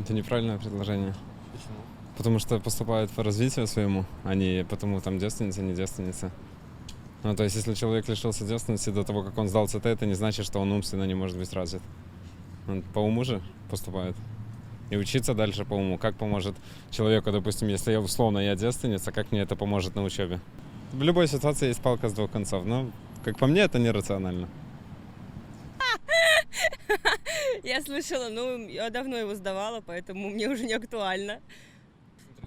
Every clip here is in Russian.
Это неправильное предложение. Почему? Потому что поступают по развитию своему, а не потому там девственница, не девственница. Ну, то есть, если человек лишился девственности до того, как он сдал ЦТ, это не значит, что он умственно не может быть развит. Он по уму же поступает. И учиться дальше по уму. Как поможет человеку, допустим, если я условно я девственница, как мне это поможет на учебе? В любой ситуации есть палка с двух концов. Но, как по мне, это нерационально. Я слышала, ну, я давно его сдавала, поэтому мне уже не актуально.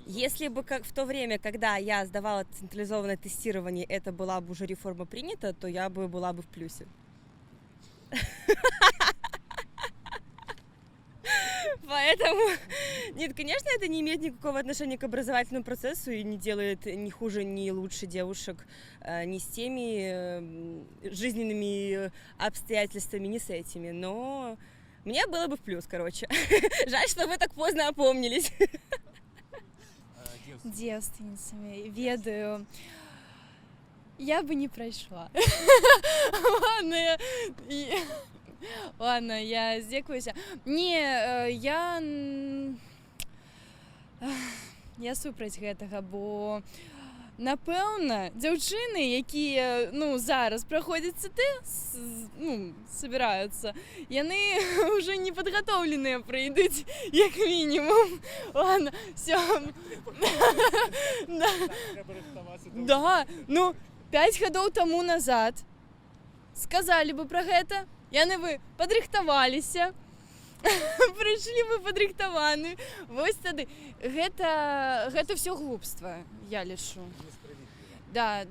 Если бы как в то время, когда я сдавала централизованное тестирование, это была бы уже реформа принята, то я бы была бы в плюсе. Поэтому, нет, конечно, это не имеет никакого отношения к образовательному процессу и не делает ни хуже, ни лучше девушек ни с теми жизненными обстоятельствами, ни с этими. Но мне было бы в плюс, короче. Жаль, что вы так поздно опомнились. Девственницами ведаю. Я бы не прошла. Ладно, я здзекуюся. Не, я супраць гэтага, бо напэўна, дзяўчыны, якія, ну, зараз праходзяць ЦТ, ну, собираюцца, яны уже не падгатоўленыя прыйдуць, як мінімум. Ладно, все. Да, ну, 5 гадоў таму назад сказалі бы пра гэта, яны бы падрыхтаваліся, прыйшлі бы падрыхтаваны. Вось тады гэта все глупства, я лічу. Да.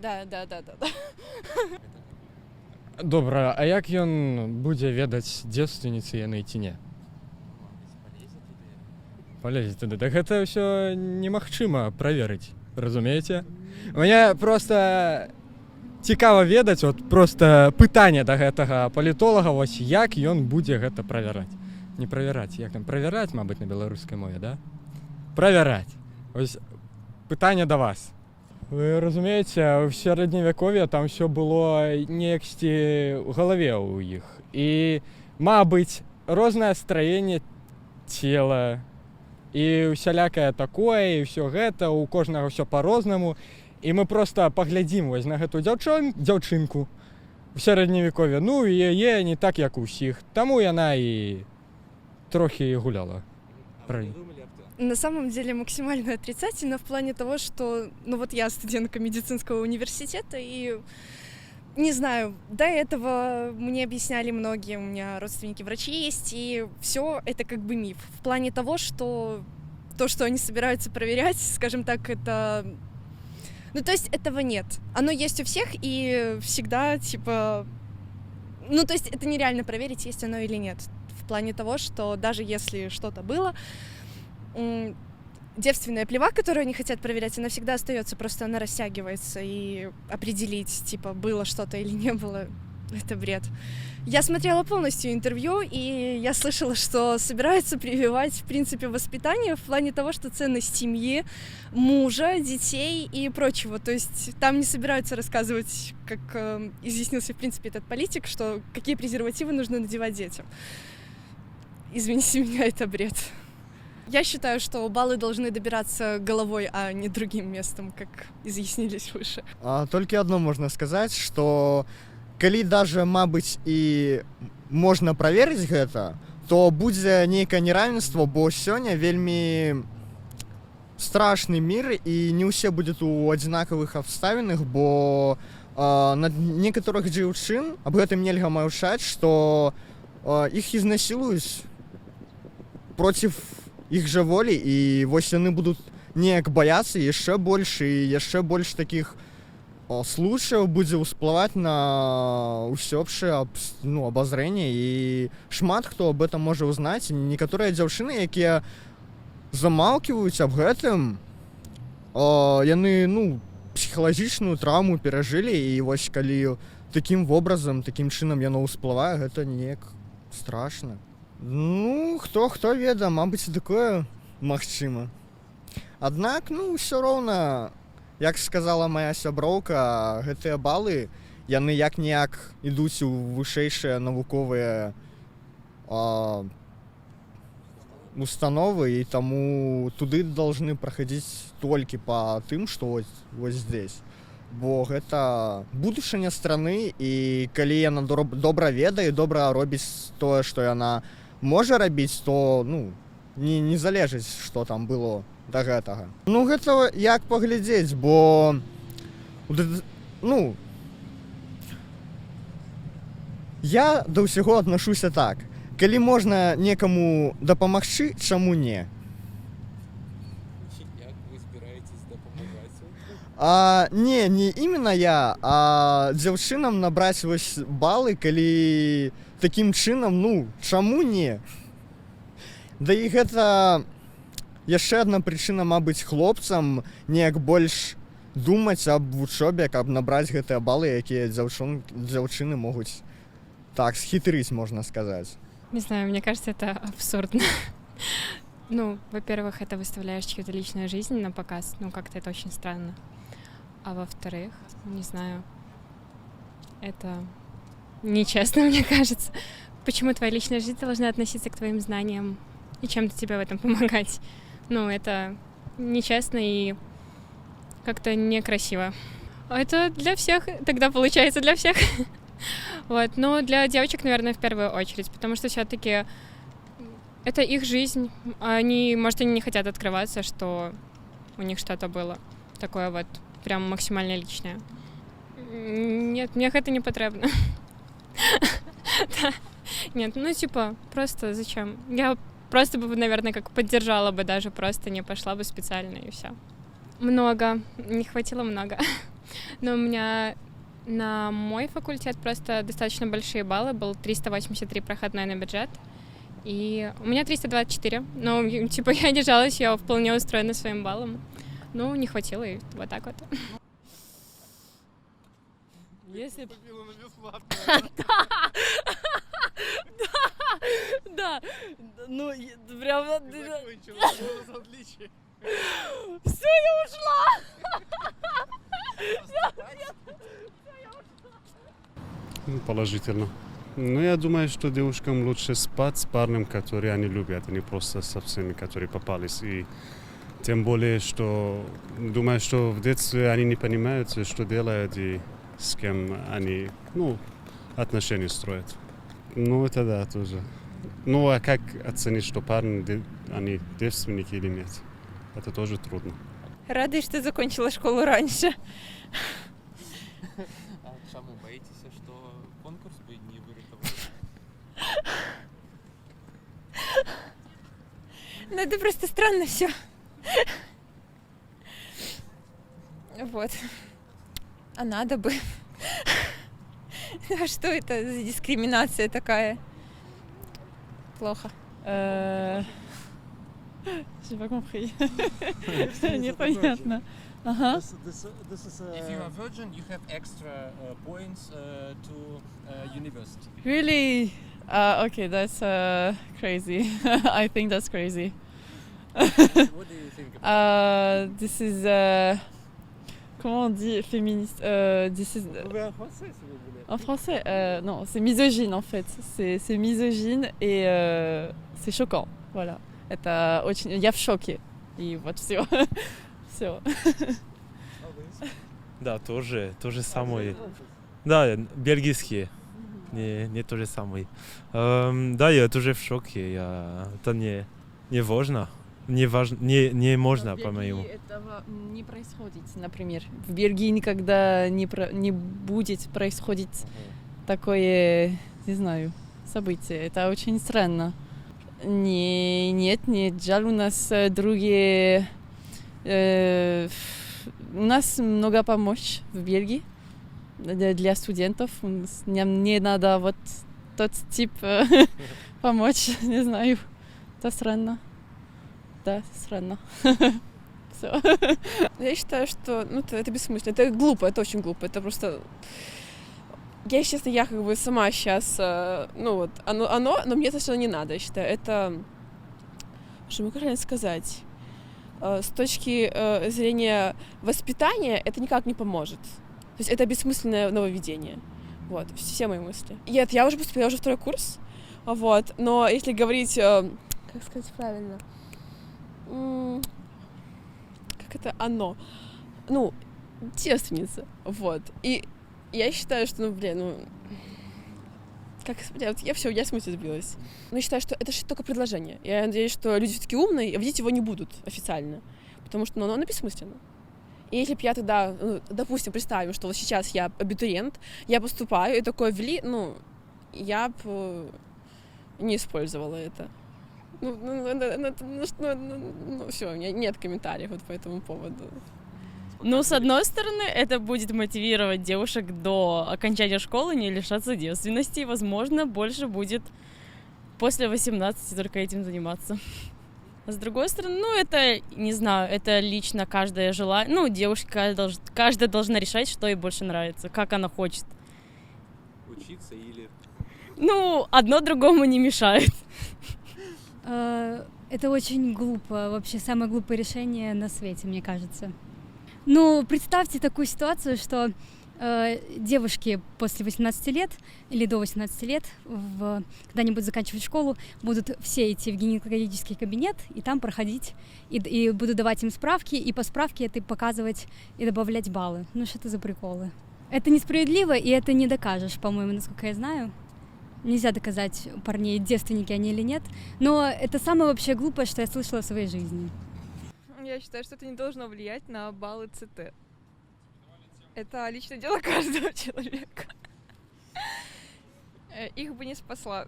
Добра, а як ён будзе ведаць, дзевственніцы яны ці не? Полезет туды. Так гэта ўсё немагчыма праверыць, разумееце? Мне просто цікава ведаць, от просто пытанне да гэтага палітолага, вось як ён будзе гэта правяраць. Не правяраць, як там правяраць, мабыць, на беларускай мове, да? Правяраць. Вось пытанне да вас. Вы разумееце, в сярэдневяков'е там все было неяксьці ў галаве ў іх. І, мабыць, рознае строенне цела і усялякае такое, і ўсё гэта, у кожнага ўсё па-рознаму. І мы просто паглядзім вось на гэту дзяўчынку в сярэдневяков'е. Ну, і яе не так, як у ўсіх. Таму яна і трохи гуляла. Правильно. На самом деле максимально отрицательно в плане того, что, ну вот я студентка медицинского университета, и не знаю, до этого мне объясняли многие, у меня родственники врачи есть, и все это как бы миф. В плане того, что то, что они собираются проверять, скажем так, это... Ну, то есть этого нет. Оно есть у всех, и всегда, типа... Ну, то есть это нереально проверить, есть оно или нет. В плане того, что даже если что-то было, девственная плева, которую они хотят проверять, она всегда остается, просто она растягивается, и определить, типа, было что-то или не было, это бред. Я смотрела полностью интервью, и я слышала, что собираются прививать, в принципе, воспитание в плане того, что ценность семьи, мужа, детей и прочего. То есть там не собираются рассказывать, как изъяснился, в принципе, этот политик, что какие презервативы нужно надевать детям. Извините меня, это бред. Я считаю, что баллы должны добираться головой, а не другим местом, как изъяснились выше. Только одно можно сказать, что калі даже, мабыць, і можна праверыць гэта, то будзе нейкае неравенство, бо сёння вельмі страшны мір, і не ўсе будуць у адзінакавых абставінах, бо на некаторых дзяўчын аб гэтым нельга маўчаць, што іх ізнасілуюць проціў іх жа волі, і вось яны будуць неяк баяцца яшчэ больш, і яшчэ больш такіх случаяў будзе ўсплываць на ўсеобщее абазрэнне, і шмат хто об этом можа ўзнаць. Некаторыя дзяўчыны, якія замалківаюць аб гэтым, яны, ну, псіхалагічную траўму перажылі, і вось калі такім вобразам, такім чынам яно ўсплывае, гэта неяк страшна. Ну, хто веда, мабыць, такое магчыма. Аднак, ну, ўсё роўна, як сказала моя сяброўка, гэтыя балы, яны як-ніяк ідуць у вышэйшыя навуковыя установы, и тому туды должны праходзіць толькі па тым, што вось здесь. Бо гэта будучыня страны, і калі яна добра ведае, добра робіць тое, што яна можа рабіць, то не залежыць, што там было да гэтага. Гэта як паглядзець, бо я да ўсяго аднашуся так. Калі можна некаму дапамагчы, чаму не? Як вы збіраецесь дапамагаць? Не іменно я, а дзяўчынам набраць вось балы, калі такім чынам, чаму не? Да і гэта яшчэ адна прычына, мабыць, хлопцам неяк больш думаць аб вучобе, каб набраць гэтыя балы, якія дзяўчыны могуць так схитрыць, можно сказать. Не знаю, мне кажется, это абсурдно. Во-первых, это выставляешь чью-то личную жизнь на показ. Как-то это очень странно. А во-вторых, не знаю, это нечестно, мне кажется. Почему твоя личная жизнь должна относиться к твоим знаниям и чем-то тебе в этом помогать? Это нечестно и как-то некрасиво. Это для всех, тогда получается для всех. Но для девочек, наверное, в первую очередь, потому что все-таки это их жизнь. Может, они не хотят открываться, что у них что-то было такое вот прям максимально личное. Нет, мне это не потребно. Нет, просто зачем? Я просто бы, наверное, как поддержала бы даже, просто не пошла бы специально и все. Много, не хватило много. Но у меня на мой факультет просто достаточно большие баллы, был 383 проходной на бюджет, и у меня 324, но я не жалуюсь, я вполне устроена своим баллом, не хватило, и вот так вот. Если... Да, прям... Все, я ушла! Положительно. Я думаю, что девушкам лучше спать с парнем, который они любят, а не просто со всеми, которые попались. И тем более, что думаю, что в детстве они не понимают, что делают и с кем они, отношения строят. Это да, тоже. А как оценить, что парни, они девственники или нет? Это тоже трудно. Рада, что закончила школу раньше. А чому боїтеся, що конкурс би не вирятував? Это просто странно все. Вот. А надо бы. А что это за дискриминация такая? Плохо. J'ai pas compris. Непонятно. Ага. If you are virgin, you have extra points to university. Really? Okay, that's crazy. I think that's crazy. What do you think about This is comment on dit féministe? This is en français, si vous voulez. en français. Non, c'est misogyne en fait. C'est misogyne et c'est choquant. Voilà. Это очень... Я в шоке. И вот все. Все. Да, то же самое. Да, бельгийские. Не то же самое. Да, я тоже в шоке. Это не важно. Не можно, по-моему. Этого не происходит, например. В Бельгии никогда не будет происходить такое, не знаю, событие. Это очень странно. Нет, жаль, у нас другие... У нас много помощь в Бельгии для студентов. Нам не надо вот тот тип помочь, не знаю. Это странно. Да, странно. Все. Я считаю, что это бессмысленно. Это глупо, это очень глупо. Это просто... Я, честно, как бы сама сейчас, оно, но мне это все не надо, я считаю. Это, что могу правильно сказать, с точки зрения воспитания это никак не поможет. То есть это бессмысленное нововведение. Вот, все мои мысли. Нет, я уже поступила, я уже второй курс, вот, но если говорить как сказать правильно? Как это оно? Ну, девственница, вот. И я считаю, что, как, я в смысле сбилась. Но я считаю, что это же только предложение. Я надеюсь, что люди все-таки умные, и вводить его не будут официально. Потому что, оно бессмысленно. И если бы я тогда, допустим, представим, что вот сейчас я абитуриент, я поступаю, и такое ввели, я бы не использовала это. Все, у меня нет комментариев вот по этому поводу. Ну, с одной стороны, это будет мотивировать девушек до окончания школы не лишаться девственности, и, возможно, больше будет после 18 только этим заниматься. А с другой стороны, это, не знаю, это лично каждая желание. Девушка, каждая должна решать, что ей больше нравится, как она хочет. Учиться или... Одно другому не мешает. Это очень глупо, вообще самое глупое решение на свете, мне кажется. Представьте такую ситуацию, что девушки после 18 лет или до 18 лет, когда они будут заканчивать школу, будут все идти в гинекологический кабинет и там проходить, и будут давать им справки, и по справке это показывать и добавлять баллы. Что это за приколы? Это несправедливо, и это не докажешь, по-моему, насколько я знаю. Нельзя доказать парней, девственники они или нет, но это самое вообще глупое, что я слышала в своей жизни. Я считаю, что это не должно влиять на баллы ЦТ. Это личное дело каждого человека. Их бы не спасла.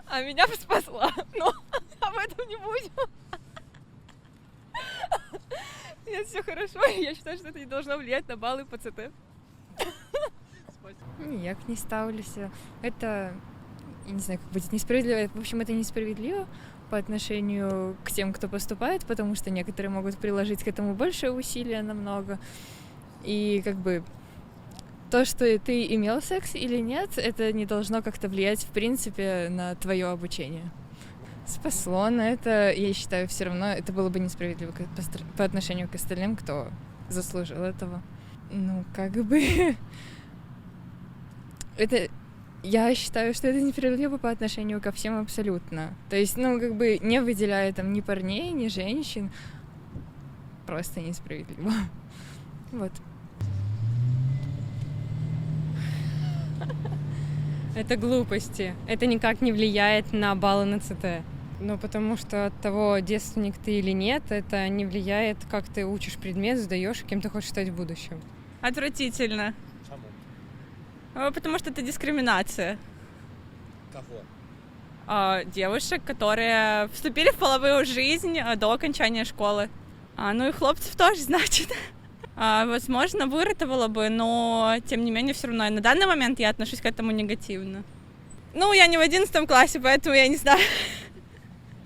А меня бы спасла. Но об этом не будем. Нет, все хорошо. Я считаю, что это не должно влиять на баллы по ЦТ. Ніяк не ставлюся. Это, я не знаю, как будет несправедливо. В общем, это несправедливо по отношению к тем, кто поступает, потому что некоторые могут приложить к этому большее усилия намного. И то, что ты имел секс или нет, это не должно как-то влиять, в принципе, на твое обучение. Спасло, но это, я считаю, все равно это было бы несправедливо по отношению к остальным, кто заслужил этого. Это... Я считаю, что это несправедливо по отношению ко всем абсолютно. То есть, не выделяя там ни парней, ни женщин. Просто несправедливо. Вот. Это глупости. Это никак не влияет на баллы на ЦТ. Потому что от того, девственник ты или нет, это не влияет, как ты учишь предмет, сдаешь, кем ты хочешь стать в будущем. Отвратительно. Потому что это дискриминация. Кого? Девушек, которые вступили в половую жизнь до окончания школы. И хлопцев тоже, значит. Возможно, выратовала бы, но, тем не менее, все равно. И на данный момент я отношусь к этому негативно. Я не в 11 классе, поэтому я не знаю.